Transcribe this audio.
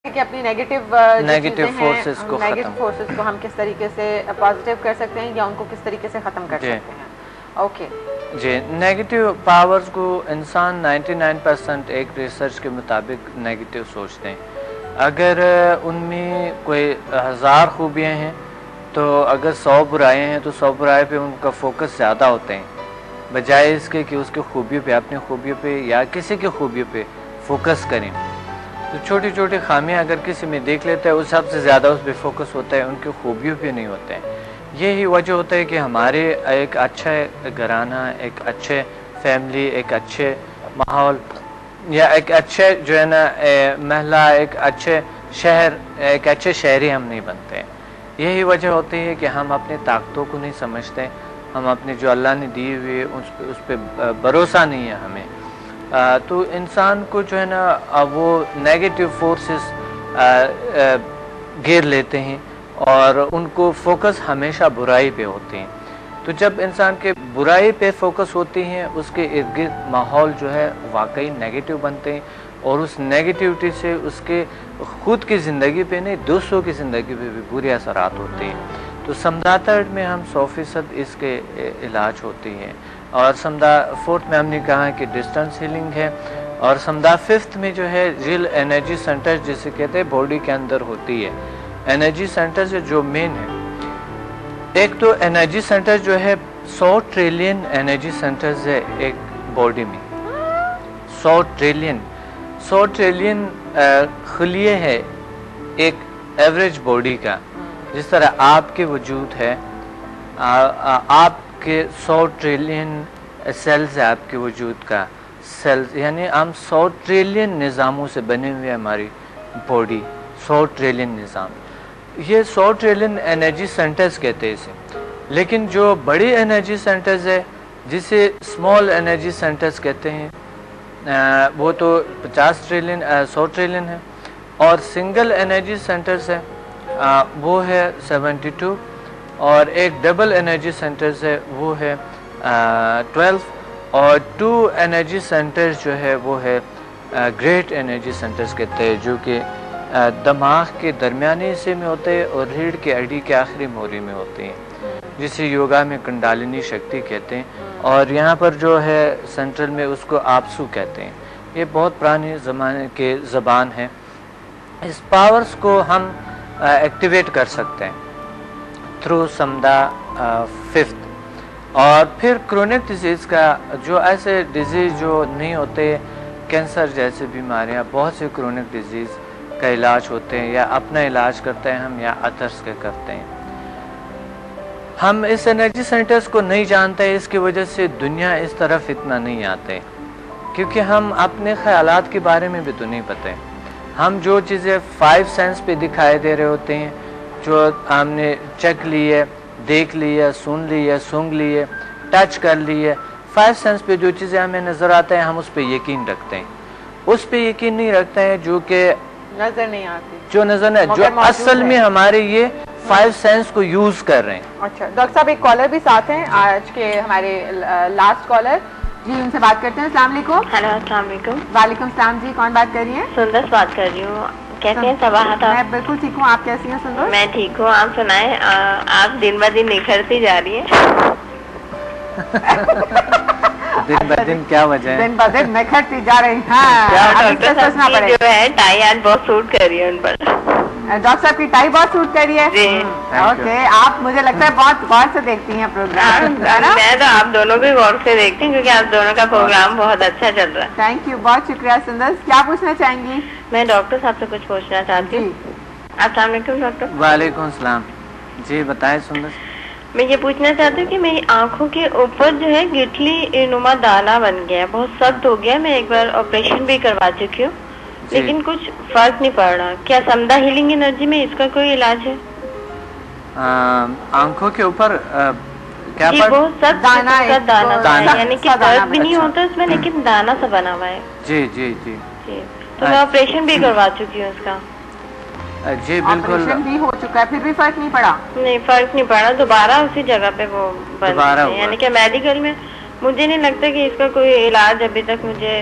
کہ اپنی negative forces کو ہم کس طریقے سے پازیٹیو کر سکتے ہیں یا ان کو کس طریقے سے ختم کر سکتے ہیں. اوکے جی، نیگیٹو پاورز کو انسان 99% ایک ریسرچ کے مطابق نیگیٹو سوچتے ہیں. اگر ان میں کوئی 1000 خوبیاں ہیں تو اگر 100 برائیں ہیں تو 100 برائے پہ ان کا فوکس زیادہ ہوتے ہیں بجائے اس کے کہ اس کی خوبیوں پہ، اپنی خوبیوں پہ یا کسی کی خوبیوں پہ فوکس کریں. تو چھوٹی چھوٹی خامیاں اگر کسی میں دیکھ لیتا ہے اس سب سے زیادہ اس پہ فوکس ہوتا ہے، ان کی خوبیوں پہ نہیں ہوتے ہیں. یہی وجہ ہوتا ہے کہ ہمارے ایک اچھا گھرانہ، ایک اچھے فیملی، ایک اچھے ماحول یا ایک اچھے جو ہے نا محلہ، ایک اچھے شہر، ایک اچھے شہری ہم نہیں بنتے ہیں. یہی وجہ ہوتی ہے کہ ہم اپنی طاقتوں کو نہیں سمجھتے، ہم اپنے جو اللہ نے دی ہوئی اس پہ بھروسہ نہیں ہے ہمیں. تو انسان کو جو ہے نا وہ نیگیٹو فورسز گھیر لیتے ہیں اور ان کو فوکس ہمیشہ برائی پہ ہوتے ہیں. تو جب انسان کے برائی پہ فوکس ہوتی ہیں اس کے ارد گرد ماحول جو ہے واقعی نیگیٹو بنتے ہیں اور اس نیگیٹیوٹی سے اس کے خود کی زندگی پہ نہیں دوسروں کی زندگی پہ بھی برے اثرات ہوتے ہیں. تو سمدھا میں ہم 100% اس کے علاج ہوتی ہیں. اور سمدھا 4 میں ہم نے کہا کہ ڈسٹنس ہیلنگ ہے. اور سمدھا 5 میں جو ہے ریل انرجی سینٹر جسے کہتے ہیں باڈی کے اندر ہوتی ہے. انرجی سینٹر سے جو مین ہے، ایک تو انرجی سینٹر جو ہے 100 ٹریلین انرجی سینٹرز ہے ایک باڈی میں. 100 ٹریلین خلیے ہے ایک ایوریج باڈی کا. جس طرح آپ کے وجود ہے، آپ کے 100 ٹریلین سیلز ہے آپ کے وجود کا سیلز، یعنی ہم 100 ٹریلین نظاموں سے بنے ہوئے ہماری باڈی. 100 ٹریلین نظام، یہ 100 ٹریلین انرجی سینٹرز کہتے ہیں اسے. لیکن جو بڑی انرجی سینٹرز ہے جسے اسمال انرجی سینٹرز کہتے ہیں وہ تو 100 ٹریلین ہے. اور سنگل انرجی سینٹرز ہے وہ ہے 72. اور ایک ڈبل انرجی سینٹرز ہے وہ ہے 12. اور 2 انرجی سینٹرز جو ہے وہ ہے گریٹ انرجی سینٹرز کہتے ہیں، جو کہ دماغ کے درمیانی حصے میں ہوتے ہیں اور ریڑھ کی ہڈی کے آخری موری میں ہوتے ہیں، جسے یوگا میں کنڈالنی شکتی کہتے ہیں. اور یہاں پر جو ہے سینٹرل میں اس کو آپسو کہتے ہیں. یہ بہت پرانے زمانے کے زبان ہے. اس پاورز کو ہم ایکٹیویٹ کر سکتے ہیں تھرو سمدھا 5. اور پھر کرونک ڈیزیز کا، جو ایسے ڈیزیز جو نہیں ہوتے، کینسر جیسے بیماریاں، بہت سے کرونک ڈیزیز کا علاج ہوتے ہیں، یا اپنا علاج کرتے ہیں ہم یا ادرس کے کرتے ہیں. ہم اس انرجی سینٹرز کو نہیں جانتے، اس کی وجہ سے دنیا اس طرف اتنا نہیں آتے، کیونکہ ہم اپنے خیالات کے بارے میں بھی تو نہیں پتہ. ہم جو چیزیں 5 سینس پہ دکھائی دے رہے ہوتے ہیں، جو ہم نے چیک لی ہے، دیکھ لی ہے، سن لی ہے، سونگ لی ہے، ٹچ کر لی ہے، 5 سینس پہ جو چیزیں ہمیں نظر آتے ہیں ہم اس پہ یقین رکھتے ہیں. اس پہ یقین نہیں رکھتے ہیں جو کہ نظر نہیں آتی، جو نظر نہیں، جو اصل میں ہمارے یہ 5 سینس کو یوز کر رہے ہیں. اچھا ڈاکٹر صاحب، ایک کالر بھی ساتھ ہیں آج کے ہمارے لاسٹ کالر جی، ان سے بات کرتے ہیں. السلام علیکم. ہیلو، السلام علیکم. وعلیکم السلام جی، کون بات کر رہی ہیں؟ سندر بات کر رہی ہوں. کیسے ہیں صباحت؟ میں بالکل ٹھیک ہوں، آپ کیسی ہیں سندر؟ میں ٹھیک ہوں. آپ سنائیں، آپ دن بہ دن نکھرتی جا رہی ہیں. دن بہ دن کیا وجہ ہے؟ دن بہ دن نکھرتی جا رہی ہیں. ڈاکٹر صاحب کی جو ہے ٹائی آج بہت سوٹ کر رہی ہے ان پر. ڈاکٹر صاحب کی ٹائی بہت سوٹ کر رہی ہے جی. اوکے، آپ مجھے لگتا ہے بہت غور سے دیکھتی ہیں پروگرام. میں تو آپ دونوں بھی غور سے دیکھتی ہوں کیونکہ آپ دونوں کا پروگرام بہت اچھا چل رہا ہے. تھینک یو، بہت شکریہ. سندر کیا پوچھنا چاہیں گی؟ میں ڈاکٹر صاحب سے کچھ پوچھنا چاہتی ہوں. السلام علیکم ڈاکٹر. وعلیکم السلام. جی بتائیں سندر. میں یہ پوچھنا چاہتی ہوں کہ میری آنکھوں کے اوپر جو ہے گٹھلی نما دانا بن گیا ہے، بہت سخت ہو گیا. میں ایک بار آپریشن بھی کروا چکی ہوں لیکن کچھ فرق نہیں پڑ رہا. کیا سمدھا ہیلنگ انرجی میں اس کا کوئی علاج ہے؟ آنکھوں کے اوپر کیا جی بہت سخت دانا، یعنی کہ درد بھی نہیں ہوتا اس میں لیکن دانا سا بنا ہوا ہے. جی جی جی جی. تو میں آپریشن بھی کروا چکی ہوں اس کا. جی بالکل. آپریشن بھی ہو چکا ہے پھر بھی فرق نہیں پڑا؟ نہیں فرق نہیں پڑا. دوبارہ اسی جگہ پہ وہ بن، یعنی کہ میڈیکل میں مجھے نہیں لگتا کہ اس کا کوئی علاج ابھی تک مجھے